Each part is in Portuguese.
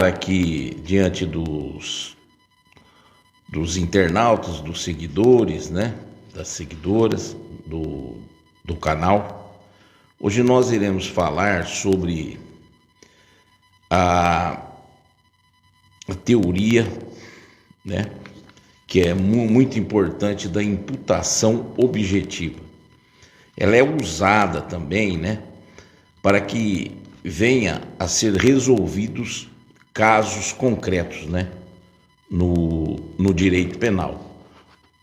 estar aqui diante dos internautas, dos seguidores, né? Das seguidoras do canal. Hoje nós iremos falar sobre a teoria, né? Que é muito importante, da imputação objetiva. Ela é usada também, né? Para que venha a ser resolvidos casos concretos, né? No direito penal.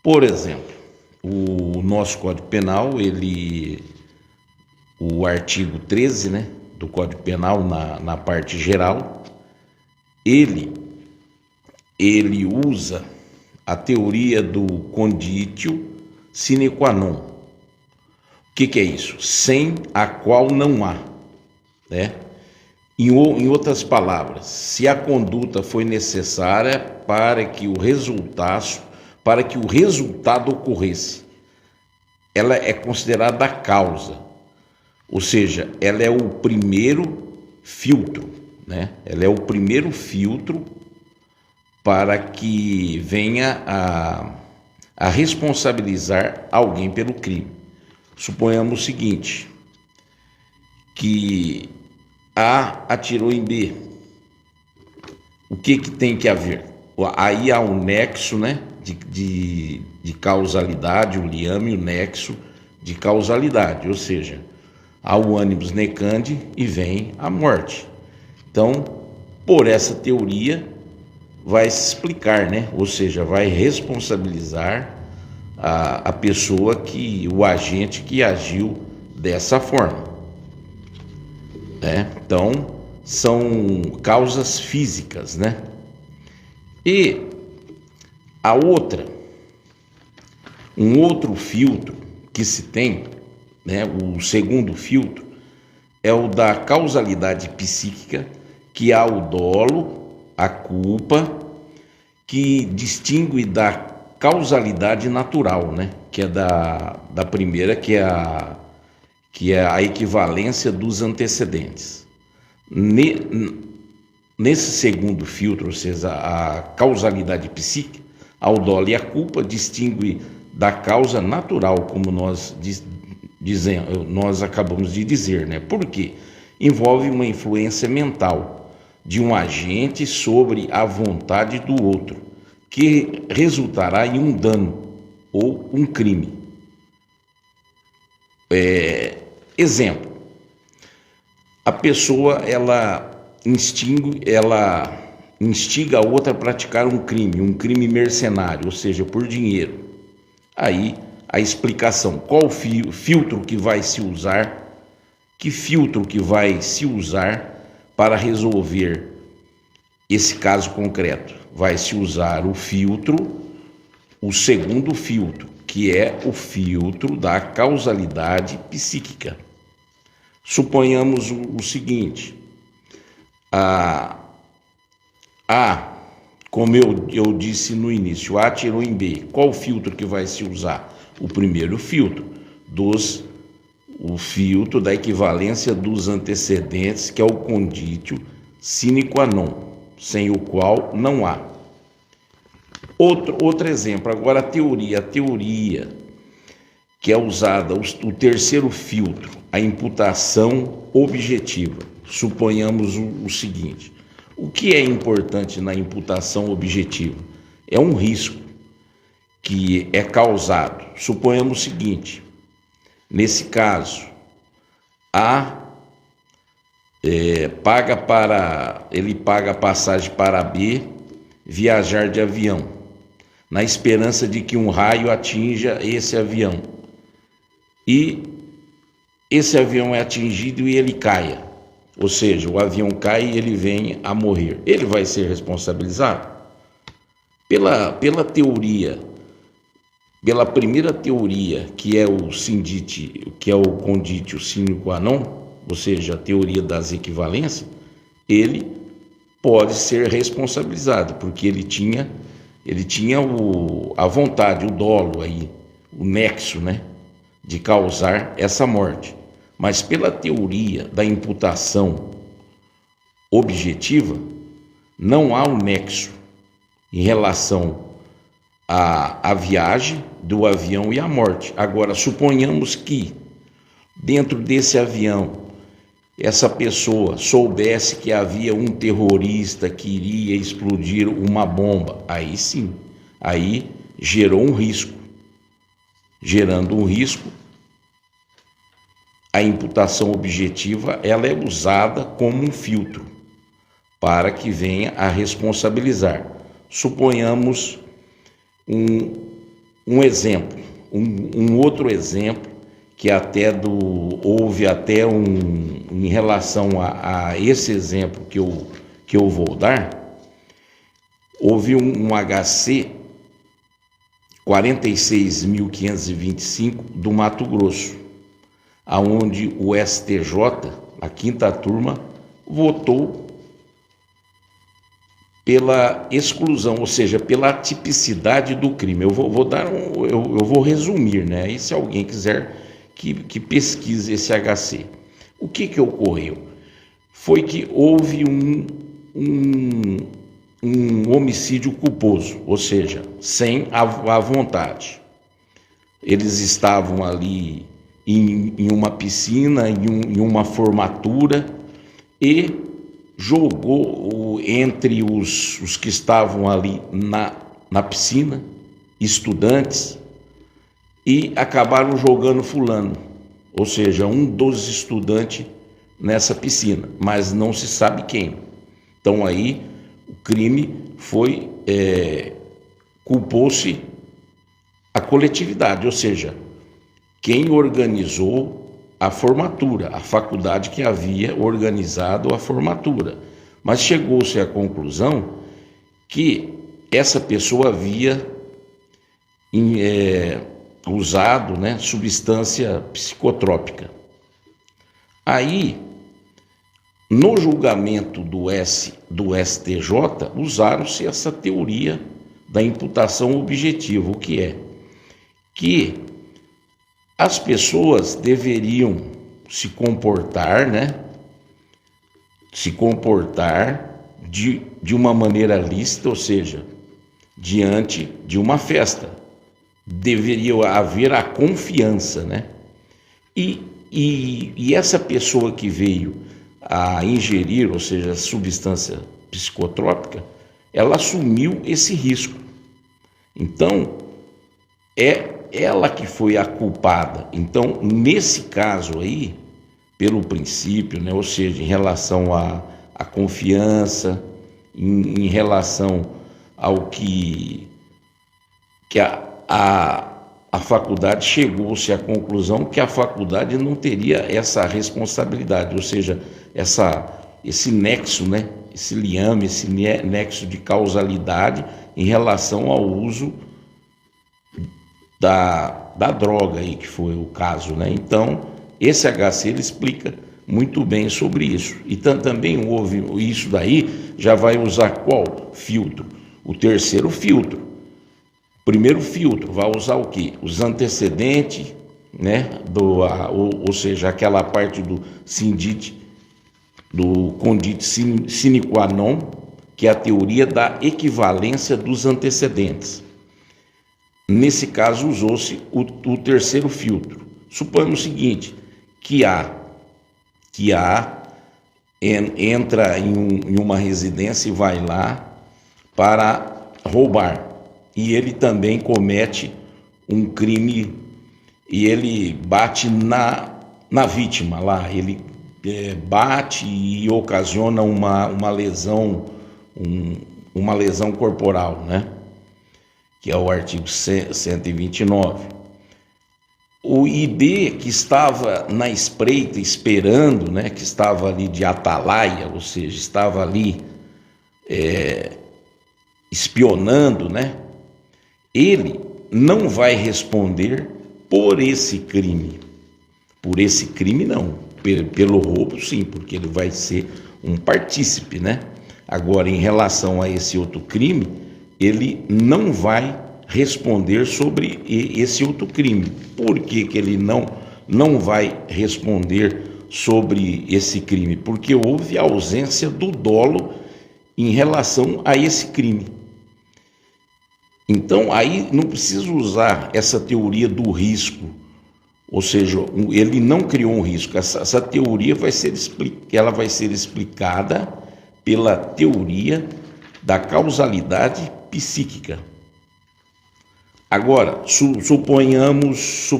Por exemplo, o nosso Código Penal, o artigo 13, né, do Código Penal, na parte geral, ele usa a teoria do conditio sine qua non. O que é isso? Sem a qual não há, né? Em outras palavras, se a conduta foi necessária para que o resultado ocorresse, ela é considerada a causa, ou seja, ela é o primeiro filtro, né? Ela é o primeiro filtro para que venha a responsabilizar alguém pelo crime. Suponhamos o seguinte, que A atirou em B. O que tem que haver? Aí há um nexo, né, de causalidade, o liame, o nexo de causalidade, ou seja, há o animus necandi e vem a morte. Então, por essa teoria, vai se explicar, né, ou seja, vai responsabilizar a pessoa, o agente que agiu dessa forma. Então, são causas físicas, né? E um outro filtro que se tem, né? O segundo filtro é o da causalidade psíquica, que há o dolo, a culpa, que distingue da causalidade natural, né? Que é da primeira, que é a equivalência dos antecedentes. Nesse segundo filtro, ou seja, a causalidade psíquica, ao dolo e a culpa, distingue da causa natural, como nós acabamos de dizer, né? Porque envolve uma influência mental de um agente sobre a vontade do outro, que resultará em um dano ou um crime. Exemplo, a pessoa ela instiga a outra a praticar um crime mercenário, ou seja, por dinheiro. Aí a explicação, qual filtro que vai se usar, para resolver esse caso concreto? Vai se usar o segundo filtro, que é o filtro da causalidade psíquica. Suponhamos o seguinte, como eu disse no início, A atirou em B. Qual filtro que vai se usar? O primeiro filtro, o filtro da equivalência dos antecedentes, que é o conditio sine qua non, sem o qual não há. Outro exemplo, agora a teoria que é usada, o terceiro filtro, a imputação objetiva. Suponhamos o seguinte, o que é importante na imputação objetiva? É um risco que é causado. Suponhamos o seguinte, nesse caso, ele paga a passagem para B viajar de avião, na esperança de que um raio atinja esse avião. E esse avião é atingido e ele caia. Ou seja, o avião cai e ele vem a morrer. Ele vai ser responsabilizado? Pela teoria, pela primeira teoria, que é o conditio sine qua non, ou seja, a teoria das equivalências, ele pode ser responsabilizado, porque ele tinha a vontade, o dolo aí, o nexo, né, de causar essa morte. Mas pela teoria da imputação objetiva, Não há um nexo em relação à viagem do avião e à morte. Agora, suponhamos que dentro desse avião essa pessoa soubesse que havia um terrorista que iria explodir uma bomba, aí sim, aí gerou um risco. Gerando um risco, a imputação objetiva ela é usada como um filtro para que venha a responsabilizar. Suponhamos um exemplo, um outro exemplo que houve até em relação a esse exemplo que eu vou dar, houve um HC 46.525 do Mato Grosso, aonde o STJ, a quinta turma, votou pela exclusão, ou seja, pela tipicidade do crime. Eu vou resumir, né? E se alguém quiser que pesquise esse HC. O que ocorreu? Foi que houve um homicídio culposo, ou seja, sem a vontade. Eles estavam ali em uma piscina, em uma formatura, e jogou entre os que estavam ali na piscina, estudantes, e acabaram jogando fulano, ou seja, um dos estudantes nessa piscina, mas não se sabe quem. Então aí o crime foi, culpou-se a coletividade, ou seja, quem organizou a formatura, a faculdade que havia organizado a formatura. Mas chegou-se à conclusão que essa pessoa havia usado, né, substância psicotrópica. Aí, no julgamento do STJ, usaram-se essa teoria da imputação objetiva, o que é que as pessoas deveriam se comportar, né, de uma maneira lícita, ou seja, diante de uma festa. Deveria haver a confiança, né? E essa pessoa que veio a ingerir, ou seja, substância psicotrópica, ela assumiu esse risco. Então, é ela que foi a culpada. Então, nesse caso aí, pelo princípio, né, ou seja, em relação à confiança, em relação ao que a faculdade chegou-se à conclusão que a faculdade não teria essa responsabilidade, ou seja, esse nexo, né, esse liame, esse nexo de causalidade em relação ao uso da droga aí, que foi o caso, né? Então, esse HC ele explica muito bem sobre isso. E também houve isso daí, já vai usar qual filtro? O terceiro filtro. Primeiro filtro vai usar o quê? Os antecedentes, né? Ou seja, aquela parte do condite sine qua non, que é a teoria da equivalência dos antecedentes. Nesse caso, usou-se o terceiro filtro. Suponhamos o seguinte, que A entra em uma residência e vai lá para roubar. E ele também comete um crime e ele bate na vítima lá. Ele bate e ocasiona uma lesão, uma lesão corporal, né? Que é o artigo 129. O ID que estava na espreita esperando, né, que estava ali de atalaia, ou seja, estava ali espionando, né, ele não vai responder por esse crime. Por esse crime não, pelo roubo sim, porque ele vai ser um partícipe, né? Agora, em relação a esse outro crime, ele não vai responder sobre esse outro crime. Por que ele não vai responder sobre esse crime? Porque houve ausência do dolo em relação a esse crime. Então, aí não precisa usar essa teoria do risco, ou seja, ele não criou um risco. Essa teoria ela vai ser explicada pela teoria da causalidade psíquica. Agora, suponhamos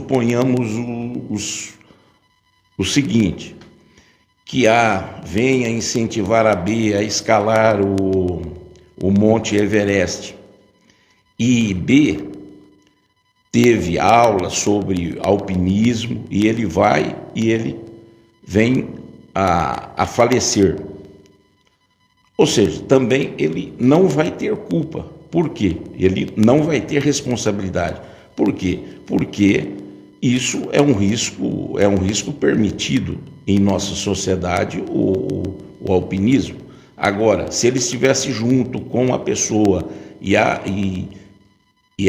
o seguinte, que A venha incentivar a B a escalar o Monte Everest, e B teve aula sobre alpinismo e ele vem a falecer. Ou seja, também ele não vai ter culpa. Por quê? Ele não vai ter responsabilidade. Por quê? Porque isso é um risco permitido em nossa sociedade, o alpinismo. Agora, se ele estivesse junto com a pessoa e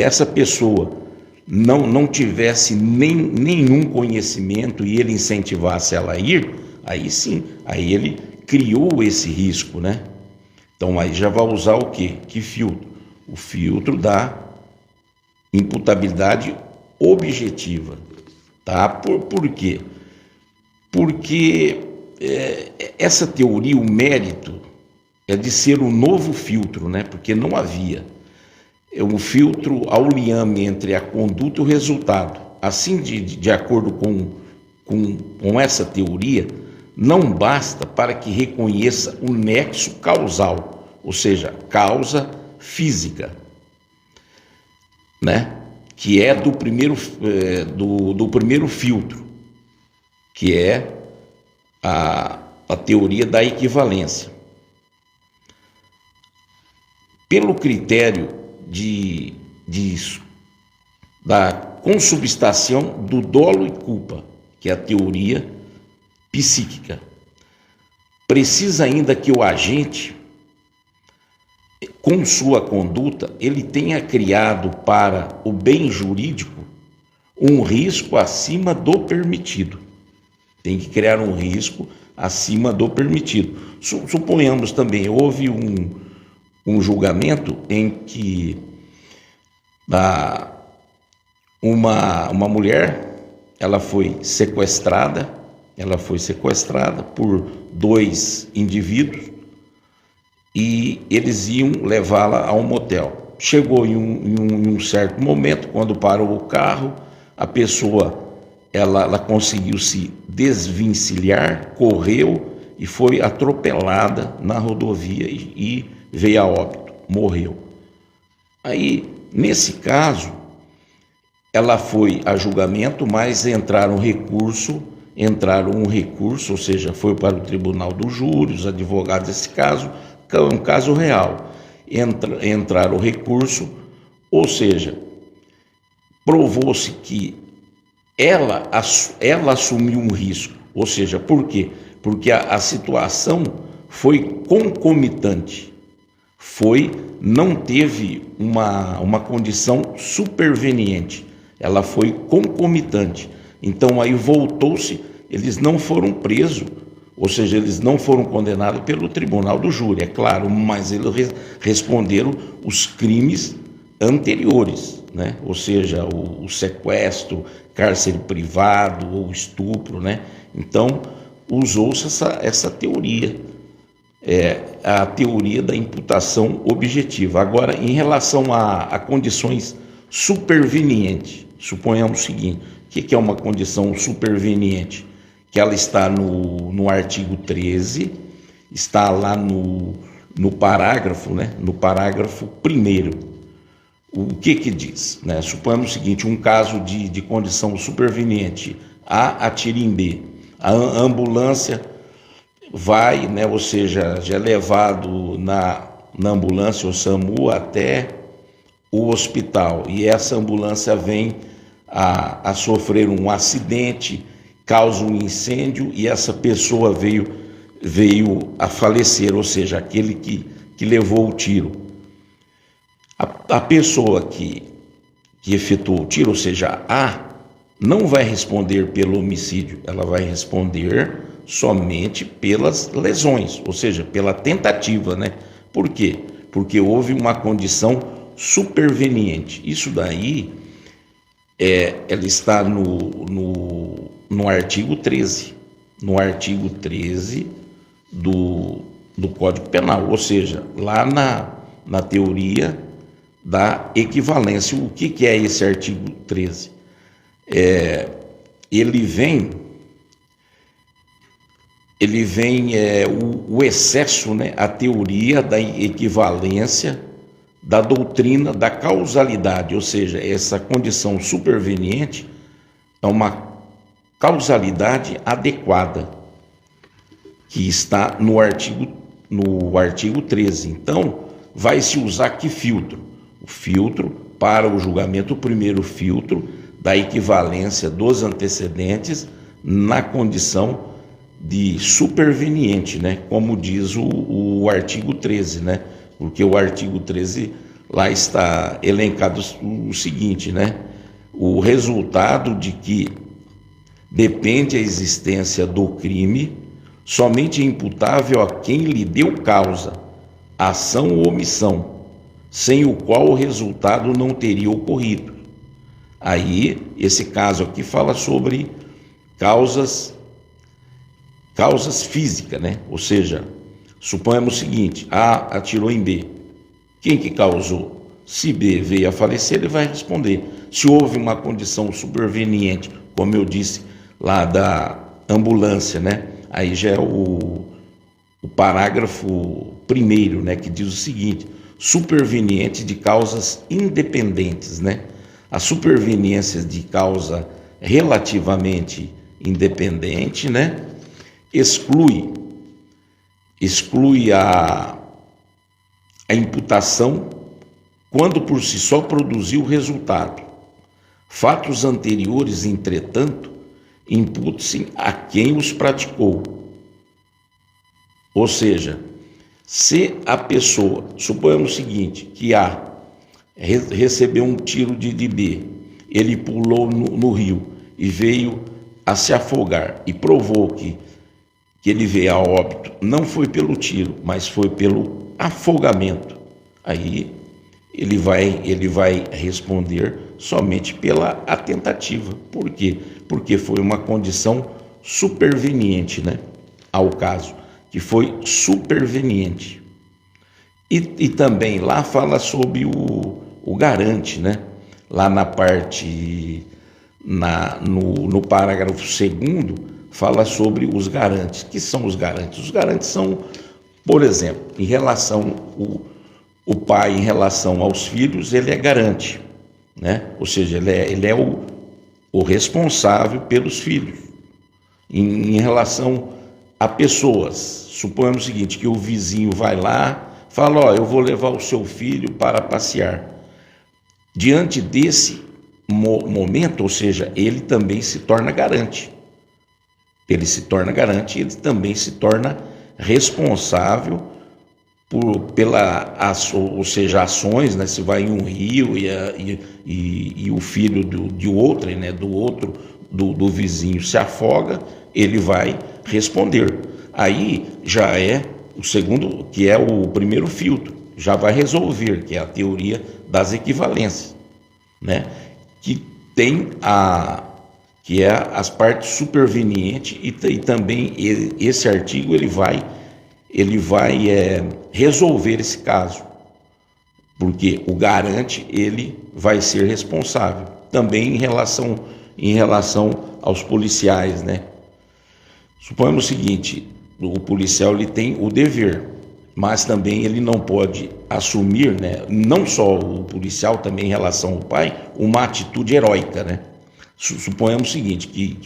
essa pessoa não tivesse nenhum conhecimento e ele incentivasse ela a ir, aí sim, aí ele criou esse risco, né? Então aí já vai usar o quê? Que filtro? O filtro da imputabilidade objetiva, tá? Por quê? Porque essa teoria, o mérito é de ser um novo filtro, né? Porque não havia. É um filtro ao liame entre a conduta e o resultado. Assim, de acordo com essa teoria, não basta para que reconheça o nexo causal, ou seja, causa física, né? Que é do primeiro filtro, que é a teoria da equivalência. Pelo critério da consubstanciação do dolo e culpa, que é a teoria psíquica. Precisa ainda que o agente, com sua conduta, ele tenha criado para o bem jurídico um risco acima do permitido. Tem que criar um risco acima do permitido. Suponhamos também, houve um julgamento em que uma mulher, ela foi sequestrada por 2 indivíduos e eles iam levá-la a um motel. Chegou em um certo momento, quando parou o carro, a pessoa ela conseguiu se desvencilhar, correu e foi atropelada na rodovia e veio a óbito, morreu. Aí, nesse caso, ela foi a julgamento, mas entraram um recurso, ou seja, foi para o tribunal do júri, os advogados desse caso, que é um caso real. Entraram o recurso, ou seja, provou-se que ela assumiu um risco. Ou seja, por quê? Porque a situação foi concomitante, não teve uma condição superveniente, ela foi concomitante. Então aí voltou-se, eles não foram presos, ou seja, eles não foram condenados pelo tribunal do júri, é claro, mas eles responderam os crimes anteriores, né? Ou seja, o sequestro, cárcere privado ou estupro, né? Então usou-se essa teoria, a teoria da imputação objetiva. Agora, em relação a condições supervenientes, suponhamos o seguinte: o que é uma condição superveniente? Que ela está no artigo 13, está lá no parágrafo, né? No parágrafo 1º. O que diz? Né? Suponhamos o seguinte: um caso de condição superveniente, A atira em B. A ambulância vai, né? Ou seja, já é levado na ambulância, o SAMU, até o hospital. E essa ambulância vem a sofrer um acidente, causa um incêndio e essa pessoa veio a falecer, ou seja, aquele que levou o tiro. A pessoa que efetuou o tiro, ou seja, A, não vai responder pelo homicídio, ela vai responder somente pelas lesões, ou seja, pela tentativa, né? Por quê? Porque houve uma condição superveniente. Isso daí ela está no artigo 13. No artigo 13 do Código Penal, ou seja, lá na teoria da equivalência. O que é esse artigo 13? Ele vem o excesso, né, a teoria da equivalência da doutrina da causalidade, ou seja, essa condição superveniente é uma causalidade adequada, que está no artigo 13. Então, vai se usar que filtro? O filtro para o julgamento, o primeiro filtro da equivalência dos antecedentes na condição de superveniente, né? Como diz o artigo 13, né? Porque o artigo 13 lá está elencado o seguinte, né? O resultado de que depende a existência do crime somente é imputável a quem lhe deu causa, ação ou omissão, sem o qual o resultado não teria ocorrido. Aí, esse caso aqui fala sobre causas físicas, né? Ou seja, suponhamos o seguinte: A atirou em B. Quem que causou? Se B veio a falecer, ele vai responder. Se houve uma condição superveniente, como eu disse lá da ambulância, né? Aí já é o parágrafo primeiro, né? Que diz o seguinte: superveniente de causas independentes, né? A superveniência de causa relativamente independente, né? Exclui a imputação quando por si só produziu o resultado. Fatos anteriores, entretanto, imputam-se a quem os praticou. Ou seja, se a pessoa, suponhamos o seguinte, que A recebeu um tiro de B, ele pulou no rio e veio a se afogar e provou que ele veio a óbito, não foi pelo tiro, mas foi pelo afogamento. Aí ele vai responder somente pela tentativa. Por quê? Porque foi uma condição superveniente, né, ao caso, que foi superveniente. E também lá fala sobre o garante, né? Lá na parte, no parágrafo 2º, fala sobre os garantes. Que são os garantes? Os garantes são, por exemplo, em relação o pai em relação aos filhos, ele é garante, né? Ou seja, ele é o responsável pelos filhos. Em relação a pessoas, suponhamos o seguinte, que o vizinho vai lá, fala: ó, eu vou levar o seu filho para passear. Diante desse momento, ou seja, ele também se torna garante. Ele se torna garante, ele também se torna responsável ou seja, ações, né? Se vai em um rio e o filho do outro, né? Do vizinho se afoga, ele vai responder. Aí já é o segundo, que é o primeiro filtro, já vai resolver, que é a teoria das equivalências, né? Que tem que é as partes supervenientes e também esse artigo ele vai resolver esse caso, porque o garante ele vai ser responsável também em relação aos policiais, né? Suponhamos o seguinte: o policial ele tem o dever, mas também ele não pode assumir, né? Não só o policial, também em relação ao pai, uma atitude heróica, né? Suponhamos o seguinte, que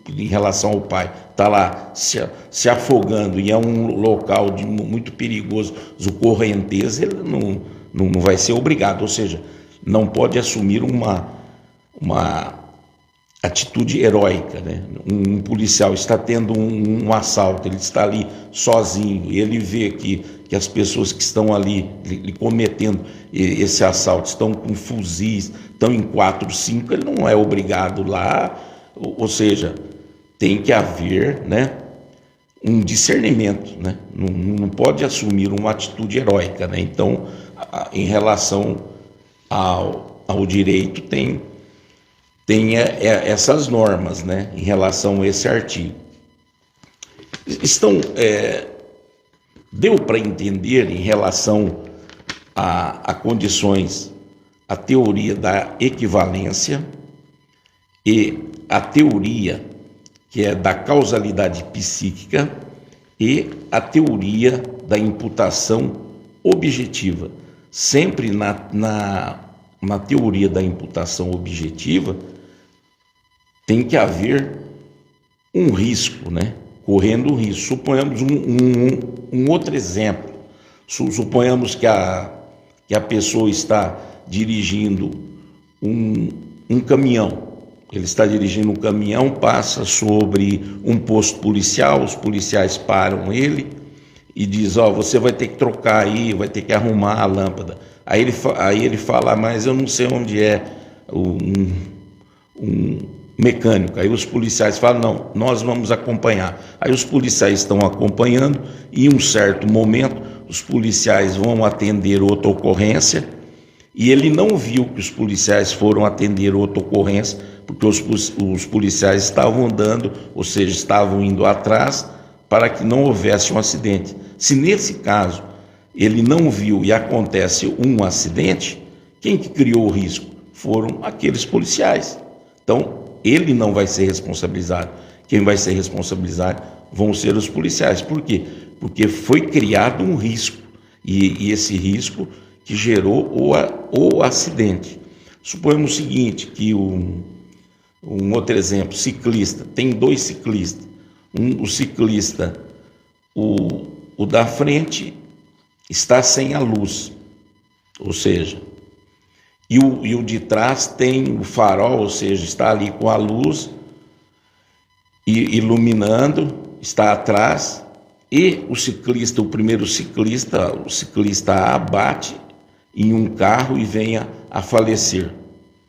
em relação ao pai está lá se afogando e é um local muito perigoso, correnteza, ele não vai ser obrigado, ou seja, não pode assumir uma atitude heróica, né? Um policial está tendo um assalto, ele está ali sozinho, ele vê que as pessoas que estão ali cometendo esse assalto estão com fuzis, estão em 4, 5, ele não é obrigado lá, ou seja, tem que haver, né, um discernimento, né? Não pode assumir uma atitude heróica, né? Então, em relação ao direito, tem essas normas, né? Em relação a esse artigo. Deu para entender em relação a condições, a teoria da equivalência e a teoria que é da causalidade psíquica e a teoria da imputação objetiva. Sempre na teoria da imputação objetiva tem que haver um risco, né? Correndo um risco. Suponhamos um outro exemplo. Suponhamos que a pessoa está dirigindo um caminhão. Ele está dirigindo um caminhão, passa sobre um posto policial, os policiais param ele e diz, você vai ter que trocar aí, vai ter que arrumar a lâmpada. Aí ele fala, mas eu não sei onde é um mecânico. Aí os policiais falam, não, nós vamos acompanhar. Aí os policiais estão acompanhando e em um certo momento os policiais vão atender outra ocorrência e ele não viu que os policiais foram atender outra ocorrência porque os policiais estavam andando, ou seja, estavam indo atrás para que não houvesse um acidente. Se nesse caso ele não viu e acontece um acidente, quem que criou o risco? Foram aqueles policiais. Então, ele não vai ser responsabilizado. Quem vai ser responsabilizado vão ser os policiais. Por quê? Porque foi criado um risco, e esse risco que gerou o acidente. Suponhamos o seguinte, que um outro exemplo, ciclista, tem dois ciclistas. O ciclista, o da frente, está sem a luz, ou seja, e o de trás tem o farol, ou seja, está ali com a luz iluminando, está atrás, e o ciclista, o primeiro ciclista, o ciclista A bate em um carro e venha a falecer.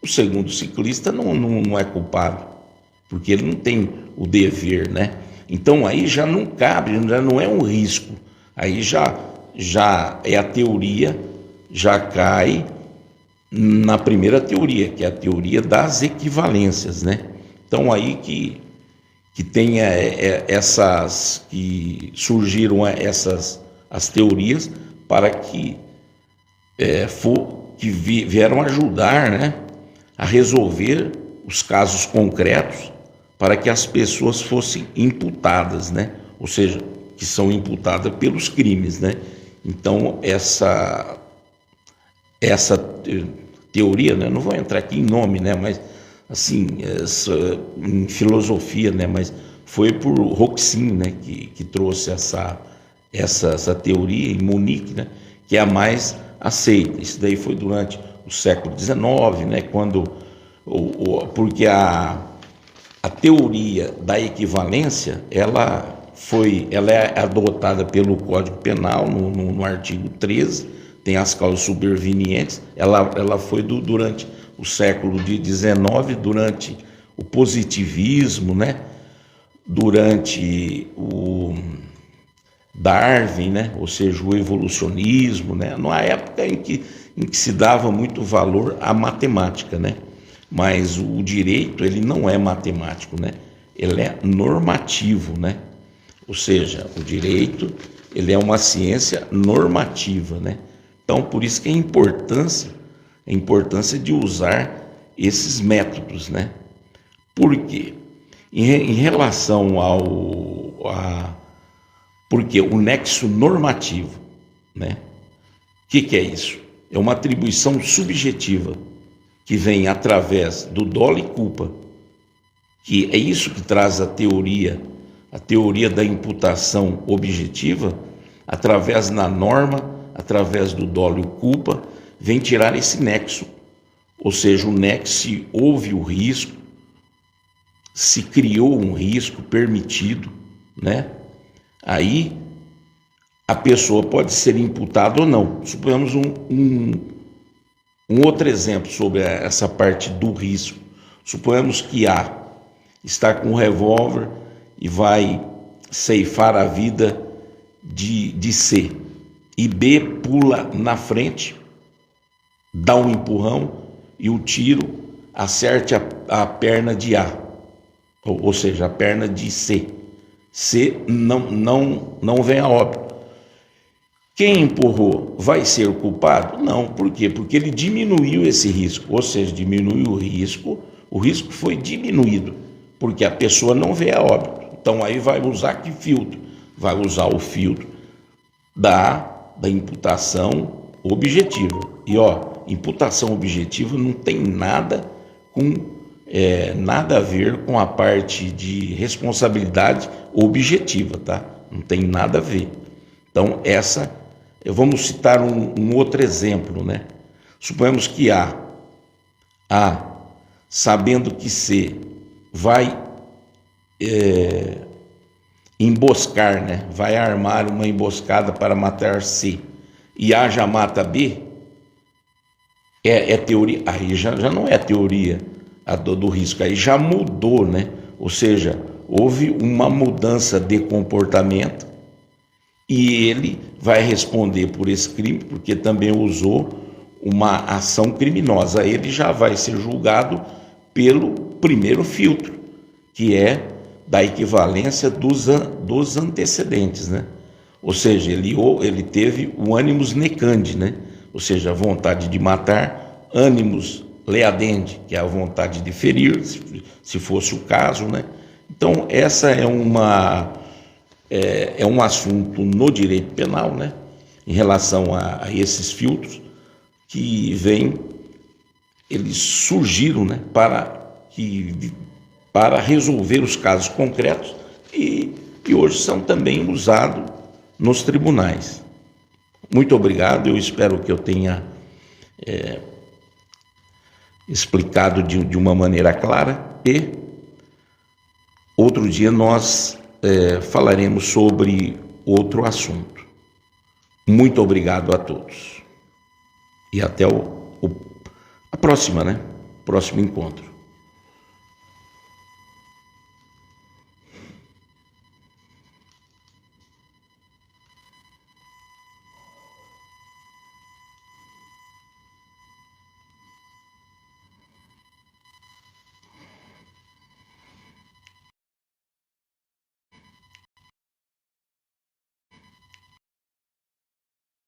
O segundo ciclista não é culpado, porque ele não tem o dever, né? Então aí já não cabe, já não é um risco, aí já é a teoria, já cai na primeira teoria, que é a teoria das equivalências, né? Então aí que tem essas, que surgiram as teorias para que vieram ajudar, né, a resolver os casos concretos para que as pessoas fossem imputadas, né? Ou seja, que são imputadas pelos crimes, né? Então essa teoria, né, não vou entrar aqui em nome, né, mas assim, em filosofia, né, mas foi por Roxin, né, que trouxe essa teoria em Munique, né, que é a mais aceita. Isso daí foi durante o século XIX, né, porque a teoria da equivalência, ela é adotada pelo Código Penal no artigo 13, tem as causas supervenientes. Ela foi durante o século XIX, durante o positivismo, né? Durante o Darwin, né? Ou seja, o evolucionismo, né? Numa época em que se dava muito valor à matemática, né? Mas o direito, ele não é matemático, né? Ele é normativo, né? Ou seja, o direito, ele é uma ciência normativa, né? Então, por isso que a importância de usar esses métodos, né? Por quê? Em relação porque o nexo normativo, né? O que é isso? É uma atribuição subjetiva que vem através do dolo e culpa, que é isso que traz a teoria da imputação objetiva, através da norma, através do dolo e culpa, vem tirar esse nexo. Ou seja, o nexo, se houve o risco, se criou um risco permitido, né? Aí a pessoa pode ser imputada ou não. Suponhamos um outro exemplo sobre essa parte do risco. Suponhamos que A está com um revólver e vai ceifar a vida de C. E B pula na frente, dá um empurrão e o tiro acerte a perna de A, ou seja, a perna de C. C não vem a óbito. Quem empurrou vai ser o culpado? Não, por quê? Porque ele diminuiu esse risco, ou seja, diminuiu o risco foi diminuído, porque a pessoa não vê a óbito. Então aí vai usar que filtro? Vai usar o filtro da imputação objetiva. E imputação objetiva não tem nada a ver com a parte de responsabilidade objetiva, tá? Não tem nada a ver. Então vamos citar um outro exemplo, né? Suponhamos que A, sabendo que C vai emboscar, né? Vai armar uma emboscada para matar C, e A já mata B, é teoria, aí já não é teoria do risco, aí já mudou, né? Ou seja, houve uma mudança de comportamento e ele vai responder por esse crime, porque também usou uma ação criminosa. Ele já vai ser julgado pelo primeiro filtro, que é da equivalência dos antecedentes, né? Ou seja, ele teve o animus necandi, né? Ou seja, a vontade de matar, animus leadendi, que é a vontade de ferir, se fosse o caso, né? Então, essa é um assunto no direito penal, né? Em relação a esses filtros que eles surgiram, né? Para resolver os casos concretos e hoje são também usados nos tribunais. Muito obrigado, eu espero que eu tenha explicado de uma maneira clara, e outro dia nós falaremos sobre outro assunto. Muito obrigado a todos e até a próxima, né? Próximo encontro.